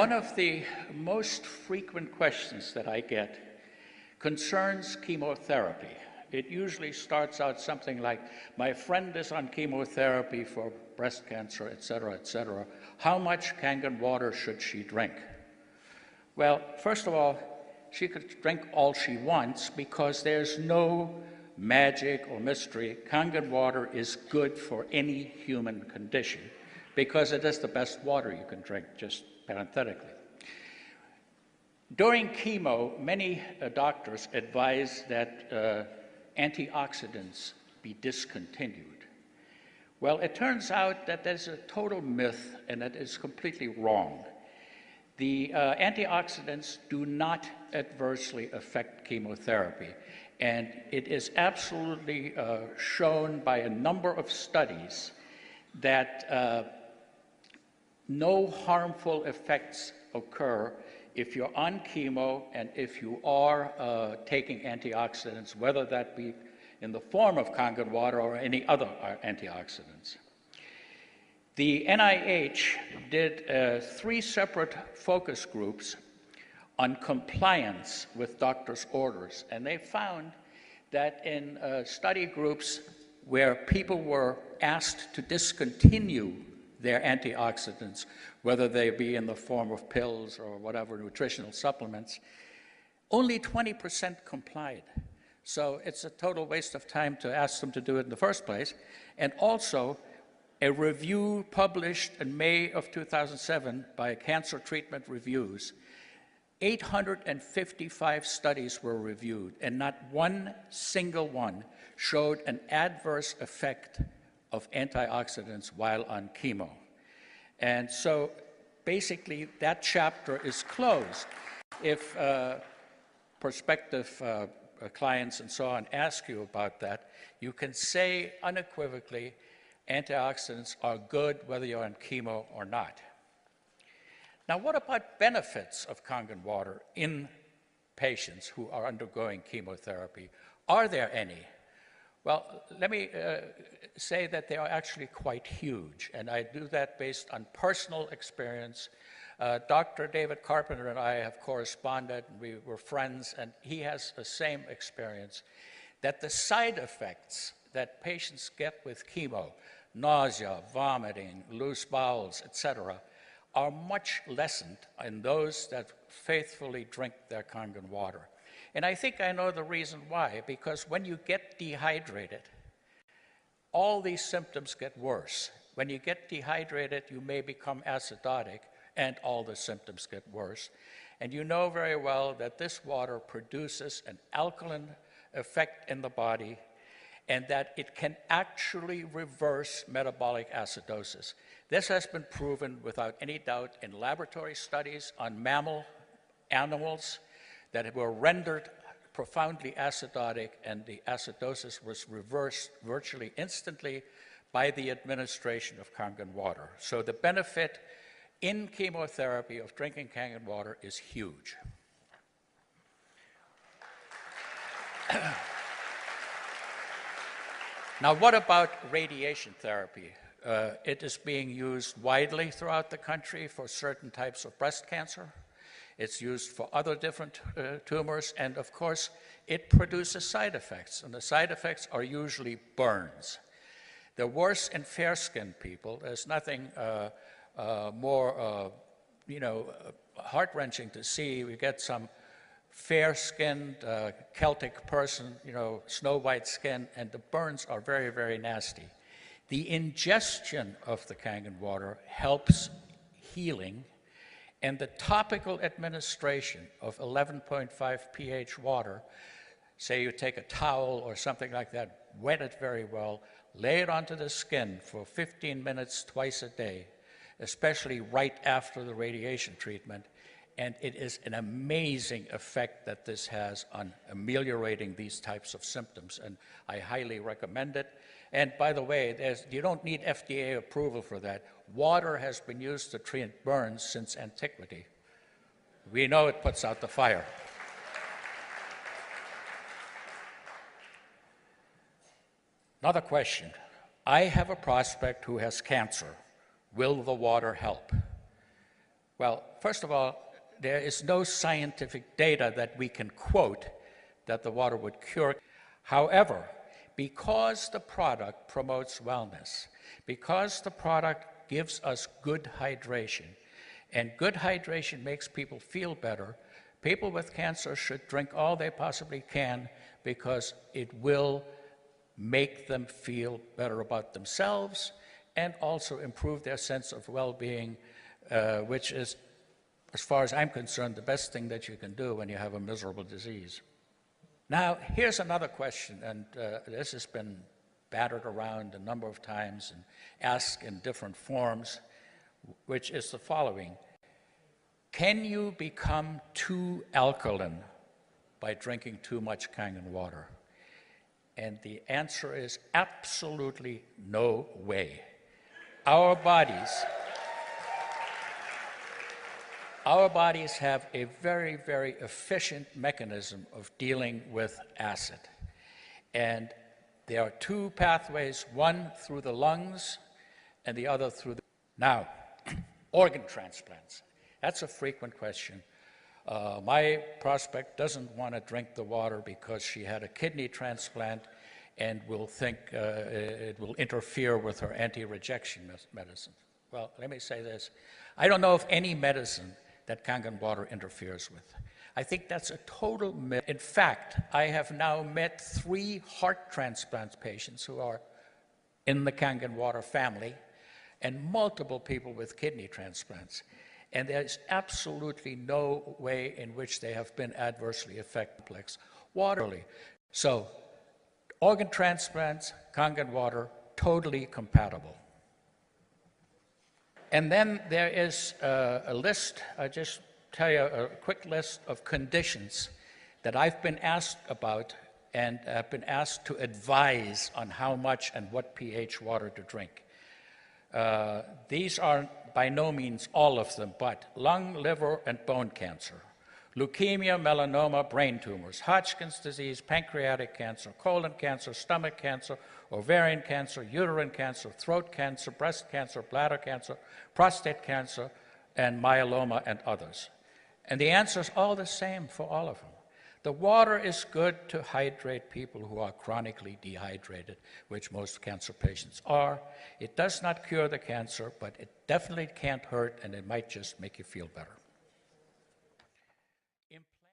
One of the most frequent questions that I get concerns chemotherapy. It usually starts out something like, my friend is on chemotherapy for breast cancer, et cetera, how much Kangen water should she drink? Well, first of all, she could drink all she wants because there's no magic or mystery. Kangen water is good for any human condition because it is the best water you can drink, just parenthetically. During chemo, many doctors advise that antioxidants be discontinued. Well, it turns out that there's a total myth and that is completely wrong. The antioxidants do not adversely affect chemotherapy, and it is absolutely shown by a number of studies that no harmful effects occur if you're on chemo and if you are taking antioxidants, whether that be in the form of Kangen water or any other antioxidants. The NIH did 3 separate focus groups on compliance with doctors' orders, and they found that in study groups where people were asked to discontinue their antioxidants, whether they be in the form of pills or whatever nutritional supplements, only 20% complied. So it's a total waste of time to ask them to do it in the first place. And also, a review published in May of 2007 by Cancer Treatment Reviews, 855 studies were reviewed, and not one single one showed an adverse effect of antioxidants while on chemo. And so basically that chapter is closed. If prospective clients and so on ask you about that, you can say unequivocally, antioxidants are good whether you're on chemo or not. Now, what about benefits of Kangen water in patients who are undergoing chemotherapy? Are there any? Well, let me say that they are actually quite huge, and I do that based on personal experience. Dr. David Carpenter and I have corresponded, and we were friends, and he has the same experience, that the side effects that patients get with chemo, nausea, vomiting, loose bowels, etc., are much lessened in those that faithfully drink their Kangen water. And I think I know the reason why, because when you get dehydrated, all these symptoms get worse. When you get dehydrated, you may become acidotic, and all the symptoms get worse. And you know very well that this water produces an alkaline effect in the body, and that it can actually reverse metabolic acidosis. This has been proven without any doubt in laboratory studies on mammal animals that were rendered profoundly acidotic, and the acidosis was reversed virtually instantly by the administration of Kangen water. So the benefit in chemotherapy of drinking Kangen water is huge. Now, what about radiation therapy? It is being used widely throughout the country for certain types of breast cancer. It's used for other different tumors, and of course, it produces side effects, and the side effects are usually burns. They're worse in fair-skinned people. There's nothing more, heart-wrenching to see. We get some fair-skinned Celtic person, snow-white skin, and the burns are very, very nasty. The ingestion of the Kangen water helps healing, and the topical administration of 11.5 pH water, say you take a towel or something like that, wet it very well, lay it onto the skin for 15 minutes twice a day, especially right after the radiation treatment, and it is an amazing effect that this has on ameliorating these types of symptoms, and I highly recommend it. And by the way, you don't need FDA approval for that. Water has been used to treat burns since antiquity. We know it puts out the fire. Another question. I have a prospect who has cancer. Will the water help? Well, first of all, there is no scientific data that we can quote that the water would cure. However, because the product promotes wellness, because the product gives us good hydration, and good hydration makes people feel better, people with cancer should drink all they possibly can because it will make them feel better about themselves and also improve their sense of well-being, which is, as far as I'm concerned, the best thing that you can do when you have a miserable disease. Now, here's another question, and this has been battered around a number of times and asked in different forms, which is the following. Can you become too alkaline by drinking too much Kangen water? And the answer is absolutely no way. Our bodies have a very, very efficient mechanism of dealing with acid. And there are two pathways, one through the lungs and the other through the... Now, organ transplants. That's a frequent question. My prospect doesn't want to drink the water because she had a kidney transplant and will think it will interfere with her anti-rejection medicine. Well, let me say this. I don't know of any medicine that Kangen water interferes with. I think that's a total myth. In fact, I have now met 3 heart transplant patients who are in the Kangen water family and multiple people with kidney transplants. And there's absolutely no way in which they have been adversely affected. Waterly. So, organ transplants, Kangen water, totally compatible. And then there is a list, I'll just tell you a quick list of conditions that I've been asked about and have been asked to advise on how much and what pH water to drink. These are by no means all of them, but lung, liver, and bone cancer, leukemia, melanoma, brain tumors, Hodgkin's disease, pancreatic cancer, colon cancer, stomach cancer, ovarian cancer, uterine cancer, throat cancer, breast cancer, bladder cancer, prostate cancer, and myeloma, and others. And the answer is all the same for all of them. The water is good to hydrate people who are chronically dehydrated, which most cancer patients are. It does not cure the cancer, but it definitely can't hurt, and it might just make you feel better.